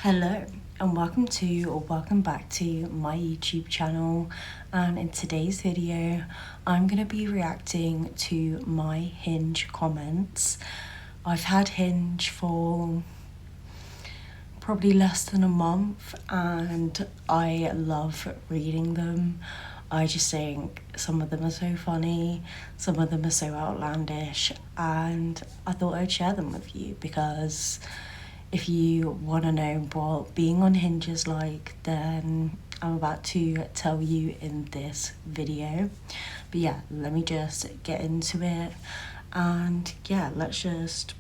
Hello and welcome back to my YouTube channel, and in today's video I'm going to be reacting to my Hinge comments. I've had Hinge for probably less than a month and I love reading them. I just think some of them are so funny, some of them are so outlandish, and I thought I'd share them with you because if you want to know what being on Hinge is like, then I'm about to tell you in this video. But yeah, let me just get into it, and yeah, let's just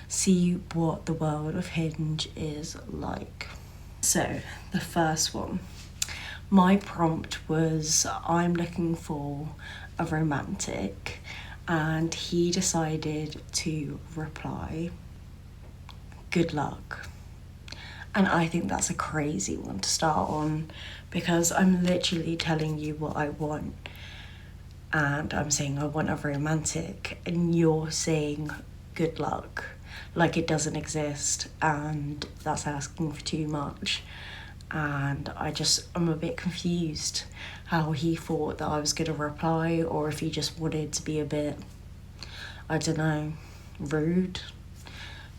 see what the world of Hinge is like. So the first one, my prompt was I'm looking for a romantic, and he decided to reply, good luck. And I think that's a crazy one to start on because I'm literally telling you what I want, and I'm saying I want a romantic and you're saying good luck like it doesn't exist, and that's asking for too much. And I'm a bit confused how he thought that I was gonna reply, or if he just wanted to be a bit, I don't know, rude.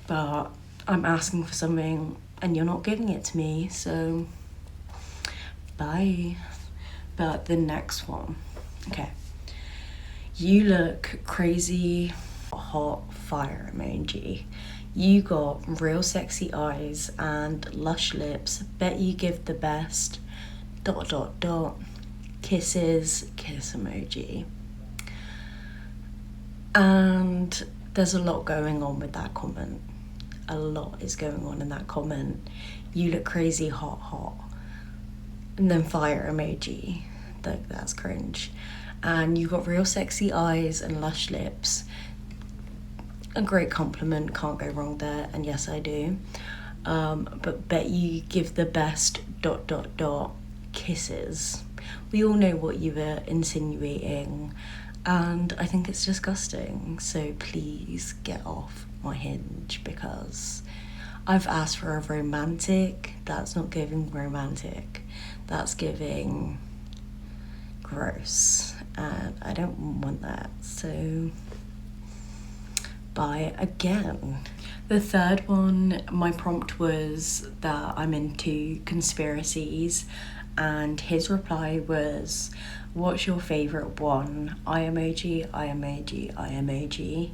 But I'm asking for something and you're not giving it to me, so bye. But the next one, okay. You look crazy hot, fire emoji. You got real sexy eyes and lush lips. Bet you give the best ... kisses, kiss emoji. And there's a lot going on with that comment. A lot is going on in that comment. You look crazy hot. And then fire emoji. That's cringe. And you got real sexy eyes and lush lips. A great compliment, can't go wrong there, and yes I do. But bet you give the best ... kisses. We all know what you were insinuating, and I think it's disgusting, so please get off my Hinge because I've asked for a romantic. That's not giving romantic, that's giving gross, and I don't want that, so bye again. The third one, my prompt was that I'm into conspiracies, and his reply was, what's your favorite one? Eye emoji, eye emoji, eye emoji ...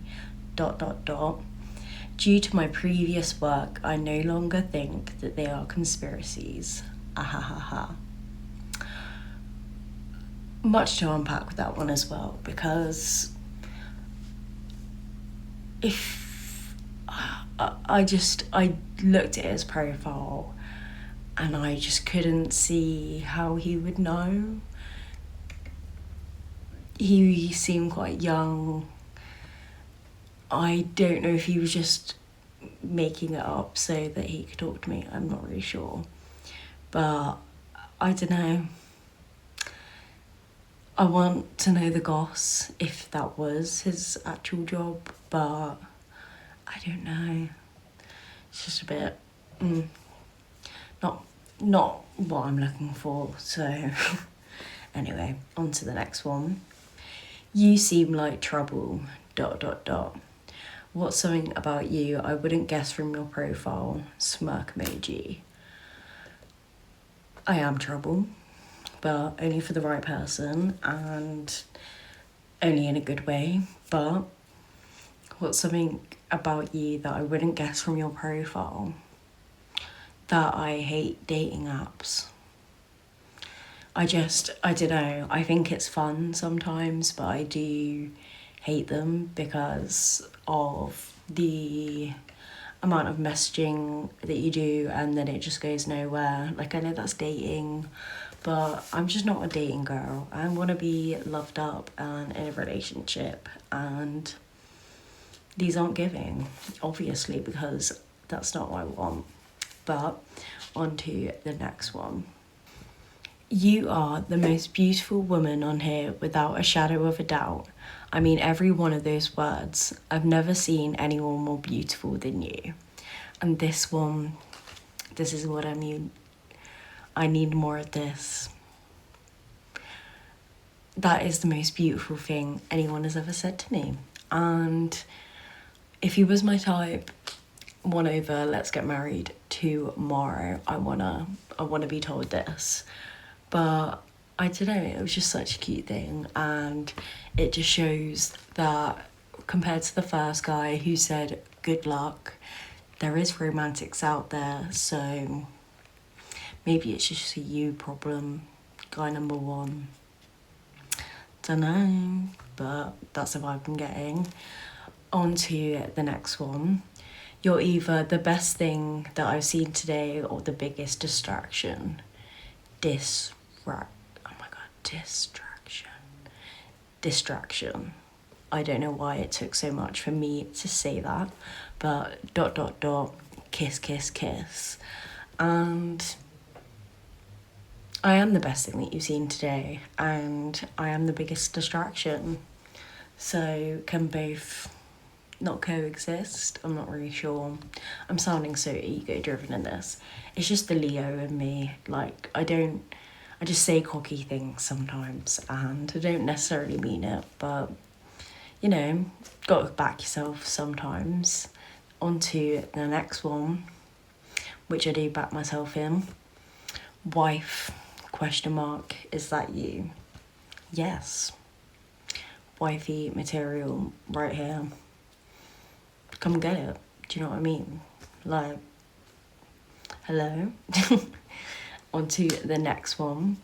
Due to my previous work, I no longer think that they are conspiracies. Ahahaha. Much to unpack with that one as well, because if I looked at his profile and I just couldn't see how he would know. He seemed quite young. I don't know if he was just making it up so that he could talk to me. I'm not really sure. But I don't know. I want to know the goss, if that was his actual job, but I don't know. It's just a bit not what I'm looking for. So anyway, on to the next one. You seem like trouble ... What's something about you I wouldn't guess from your profile? Smirk emoji. I am trouble, but only for the right person and only in a good way. But what's something about you that I wouldn't guess from your profile? That I hate dating apps. I don't know, I think it's fun sometimes, but I do hate them because of the amount of messaging that you do and then it just goes nowhere. Like, I know that's dating, but I'm just not a dating girl. I want to be loved up and in a relationship, and these aren't giving, obviously, because that's not what I want. But on to the next one. You are the most beautiful woman on here without a shadow of a doubt. I mean every one of those words. I've never seen anyone more beautiful than you. And this one This is what I mean. I need more of this. That is the most beautiful thing anyone has ever said to me. And if he was my type, 1 over, let's get married tomorrow. I wanna be told this. But I don't know, it was just such a cute thing, and it just shows that compared to the first guy who said good luck, there is romantics out there. So maybe it's just a you problem, guy number 1. Don't know, but that's the vibe I'm getting. On to the next one. You're either the best thing that I've seen today or the biggest distraction. Distraction. I don't know why it took so much for me to say that, but ... kiss, kiss, kiss. And I am the best thing that you've seen today, and I am the biggest distraction. So can both not coexist? I'm not really sure. I'm sounding so ego-driven in this. It's just the Leo in me. Like, I just say cocky things sometimes, and I don't necessarily mean it, but, you know, gotta back yourself sometimes. On to the next one, which I do back myself in. Wife, ? Is that you? Yes. Wifey material right here. Come get it. Do you know what I mean? Like, hello? On to the next one.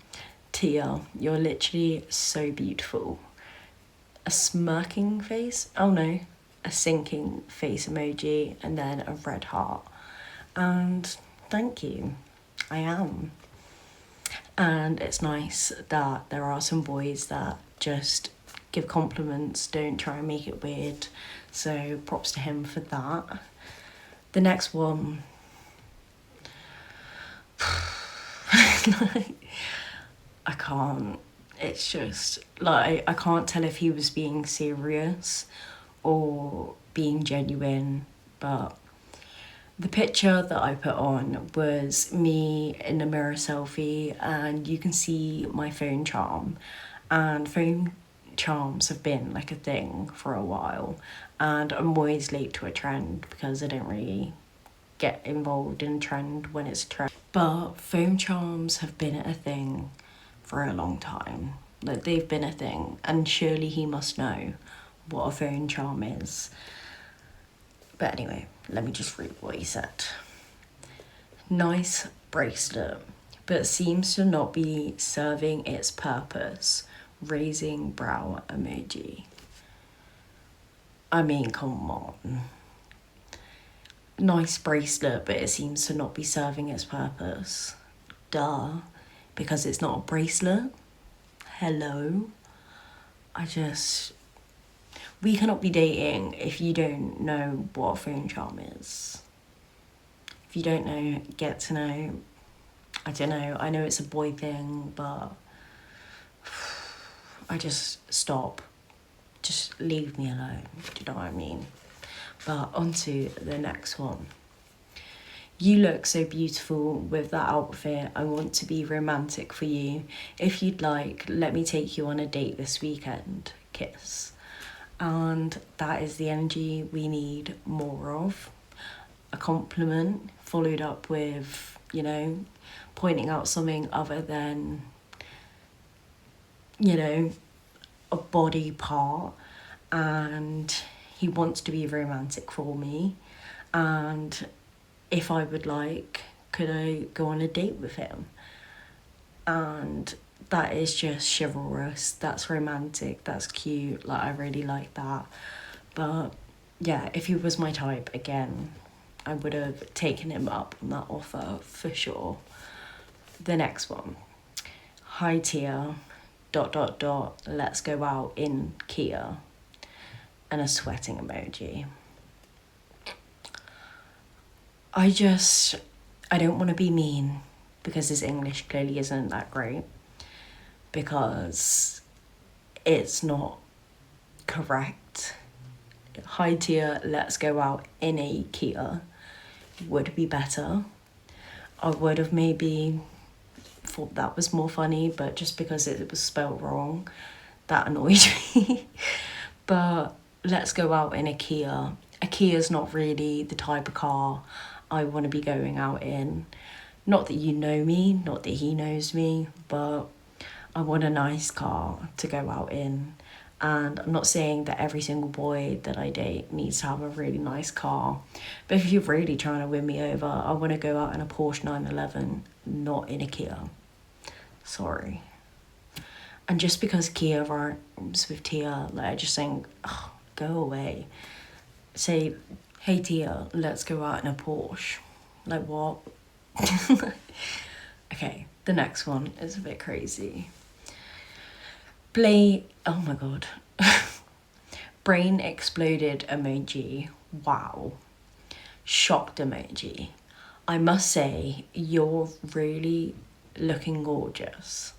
Tia, you're literally so beautiful. A smirking face? Oh no. A sinking face emoji, and then a red heart. And thank you. I am. And it's nice that there are some boys that just give compliments, don't try and make it weird. So props to him for that. The next one. I can't. It's just, like, I can't tell if he was being serious or being genuine, but the picture that I put on was me in a mirror selfie, and you can see my phone charm. And phone charms have been like a thing for a while, and I'm always late to a trend because I don't really get involved in a trend when it's a trend. But phone charms have been a thing for a long time. Like, they've been a thing, and surely he must know what a phone charm is. But anyway, let me just read what he said. Nice bracelet, but seems to not be serving its purpose. Raising brow emoji. I mean, come on. Nice bracelet, but it seems to not be serving its purpose. Duh. Because it's not a bracelet. Hello. We cannot be dating if you don't know what a phone charm is. If you don't know, get to know. I don't know. I know it's a boy thing, but I just stop. Just leave me alone. Do you know what I mean? But on to the next one. You look so beautiful with that outfit. I want to be romantic for you. If you'd like, let me take you on a date this weekend. Kiss. And that is the energy we need more of. A compliment followed up with, you know, pointing out something other than, you know, a body part. And he wants to be romantic for me. And if I would like, could I go on a date with him? And that is just chivalrous. That's romantic. That's cute. Like, I really like that. But yeah, if he was my type, again, I would have taken him up on that offer for sure. The next one. Hi Tia, ... let's go out in Kia. And a sweating emoji. I don't want to be mean because his English clearly isn't that great, because it's not correct. Hi Tia, let's go out in a Kia would be better. I would have maybe thought that was more funny, but just because it was spelled wrong, that annoyed me. But let's go out in a Kia. A Kia's not really the type of car I want to be going out in. Not that you know me, not that he knows me, but I want a nice car to go out in. And I'm not saying that every single boy that I date needs to have a really nice car. But if you're really trying to win me over, I want to go out in a Porsche 911, not in a Kia. Sorry. And just because Kia rhymes with Tia, like, I just think, oh, go away. Say, hey Tia, let's go out in a Porsche. Like, what? Okay, the next one is a bit crazy. Oh my god. Brain exploded emoji. Wow. Shocked emoji. I must say, you're really looking gorgeous.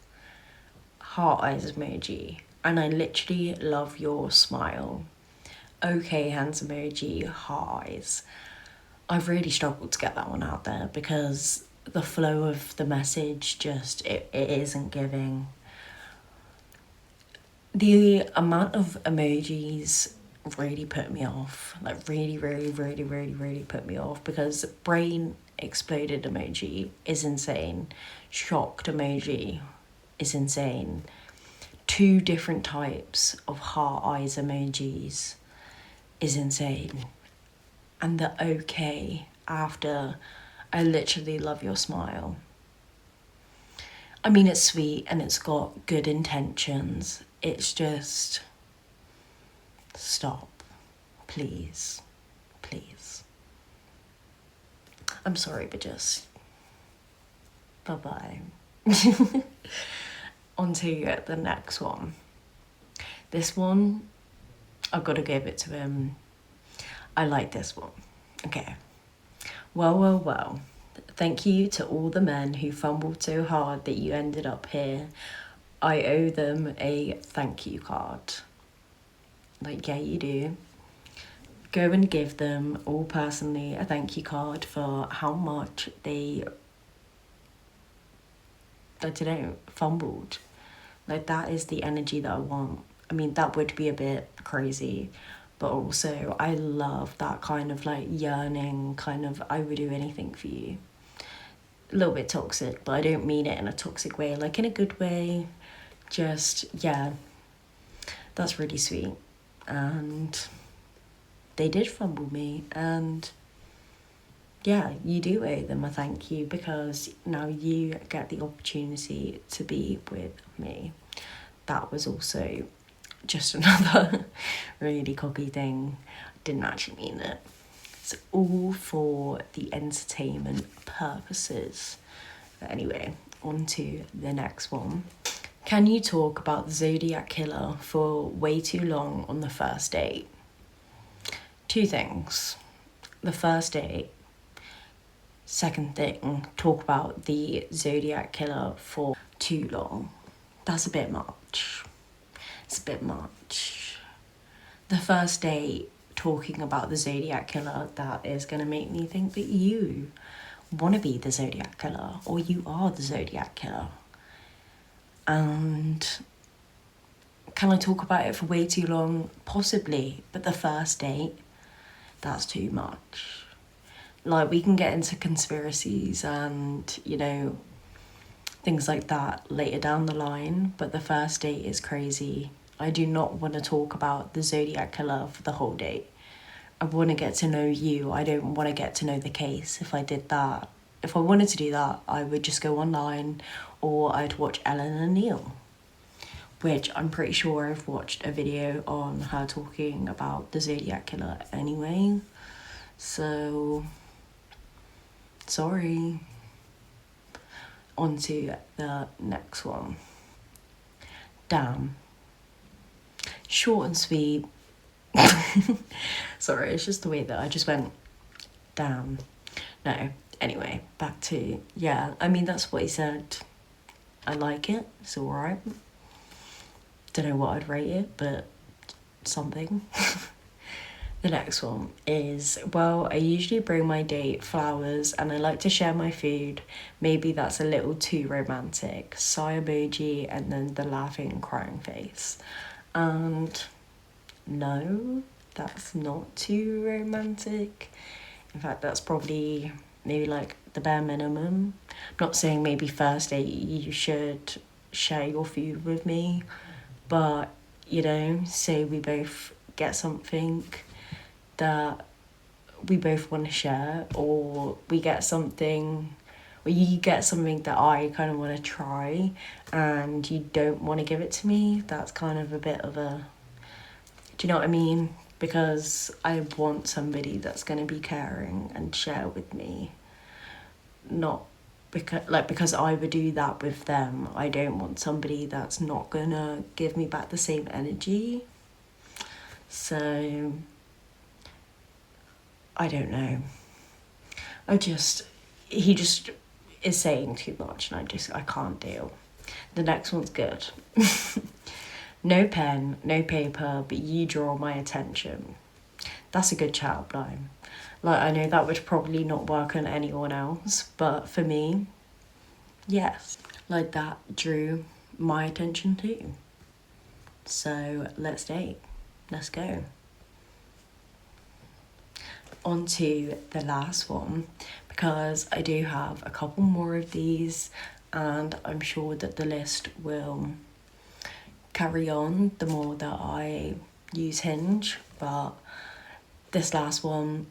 Heart eyes emoji. And I literally love your smile. Okay, hands emoji, heart eyes. I've really struggled to get that one out there because the flow of the message just, it isn't giving. The amount of emojis really put me off. Like, really put me off, because brain exploded emoji is insane. Shocked emoji is insane. 2 different types of heart eyes emojis is insane. And the okay after, I literally love your smile. I mean, it's sweet and it's got good intentions. It's just, stop. Please. Please. I'm sorry, but just, bye-bye. On to the next one. This one, I've got to give it to him. I like this one. Okay. Well. Thank you to all the men who fumbled so hard that you ended up here. I owe them a thank you card. Like, yeah, you do. Go and give them all personally a thank you card for how much they, I don't know, fumbled. Like, that is the energy that I want. I mean, that would be a bit crazy, but also I love that kind of like yearning kind of, I would do anything for you. A little bit toxic, but I don't mean it in a toxic way, like in a good way. Just, yeah, that's really sweet. And they did fumble me, and yeah, you do owe them a thank you, because now you get the opportunity to be with me. That was also just another really cocky thing. Didn't actually mean it. It's all for the entertainment purposes. But anyway, on to the next one. Can you talk about the Zodiac Killer for way too long on the first date? 2 things. The first date. Second thing, talk about the Zodiac Killer for too long. That's a bit much. It's a bit much. The first date, talking about the Zodiac Killer, that is going to make me think that you want to be the Zodiac Killer, or you are the Zodiac Killer. And can I talk about it for way too long? Possibly, but the first date, that's too much. Like, we can get into conspiracies and, you know, things like that later down the line, but the first date is crazy. I do not want to talk about the Zodiac Killer for the whole date. I want to get to know you. I don't want to get to know the case. If I did that, if I wanted to do that, I would just go online, or I'd watch Ellen and Neil, which I'm pretty sure I've watched a video on her talking about the Zodiac Killer anyway. So, sorry. On to the next one. Damn. Short and sweet. Sorry, it's just the way that I just went, damn. No, anyway, back to, yeah, I mean, that's what he said. I like it, it's alright. Don't know what I'd rate it, but something. The next one is, well, I usually bring my date flowers and I like to share my food. Maybe that's a little too romantic. Sigh emoji and then the laughing crying face. And no, that's not too romantic. In fact, that's probably maybe like the bare minimum. I'm not saying maybe first date you should share your food with me, but you know, say we both get something that we both want to share, or we get something, or you get something that I kind of want to try and you don't want to give it to me. That's kind of a bit of a, do you know what I mean? Because I want somebody that's going to be caring and share with me, not because I would do that with them. I don't want somebody that's not gonna give me back the same energy. So I don't know. He just is saying too much and I can't deal. The next one's good. No pen, no paper, but you draw my attention. That's a good chat line. Like, I know that would probably not work on anyone else, but for me, yes. Like, that drew my attention too. So let's date. Let's go. On to the last one, because I do have a couple more of these and I'm sure that the list will carry on the more that I use Hinge, but this last one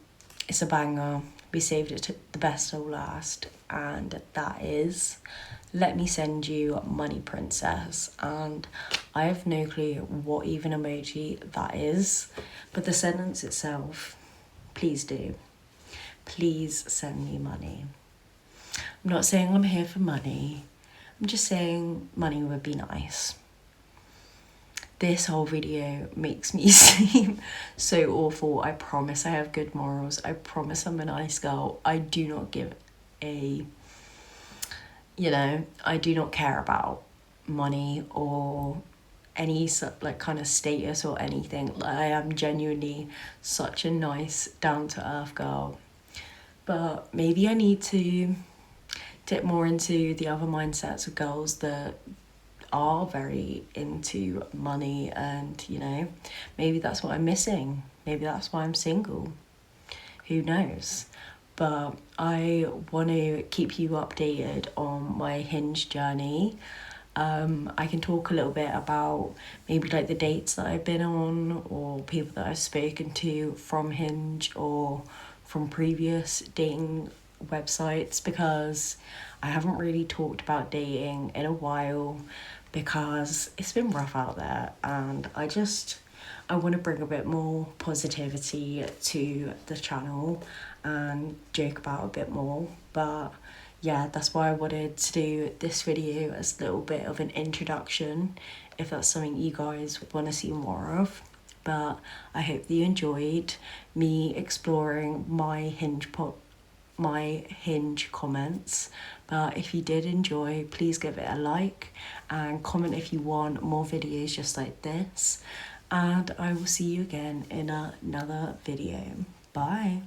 is a banger. We saved it to the best till last, and that is, let me send you money princess. And I have no clue what even emoji that is, but the sentence itself, please do. Please send me money. I'm not saying I'm here for money. I'm just saying money would be nice. This whole video makes me seem so awful. I promise I have good morals. I promise I'm a nice girl. I do not give a, I do not care about money or any like kind of status or anything. Like, I am genuinely such a nice, down-to-earth girl. But maybe I need to dip more into the other mindsets of girls that are very into money, and maybe that's what I'm missing. Maybe that's why I'm single. Who knows? But I want to keep you updated on my Hinge journey. I can talk a little bit about maybe like the dates that I've been on, or people that I've spoken to from Hinge or from previous dating websites, because I haven't really talked about dating in a while because it's been rough out there, and I want to bring a bit more positivity to the channel and joke about a bit more. But yeah, that's why I wanted to do this video as a little bit of an introduction, if that's something you guys want to see more of. But I hope that you enjoyed me exploring my Hinge comments. But if you did enjoy, please give it a like and comment if you want more videos just like this. And I will see you again in another video. Bye.